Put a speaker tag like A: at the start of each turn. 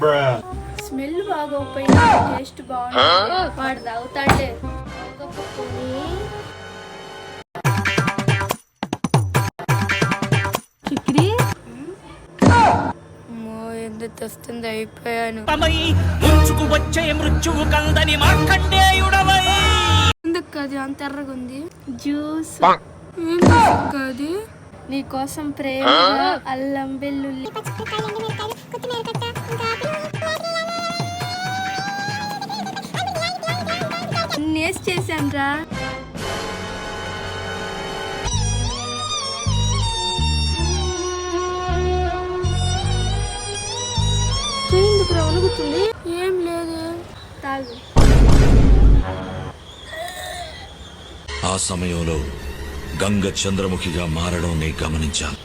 A: Smell బాగోపోయినా taste బాగుంది. వాడు తాగుతాడే చిక్రీ. ఎంత తెస్తుంది, అయిపోయాను. ఎందుకు అది అంత ఎర్రగా ఉంది? జ్యూస్ కాదు, నీకోసం ప్రేమ అల్లం వెల్లుల్లి నేస్ చేశాను రా. ఎందుకు రా వణుకుతుంది? ఏం లేదు, తాగు.
B: ఆ సమయంలో గంగ చంద్రముఖిగా మారడం నే గమనించాను.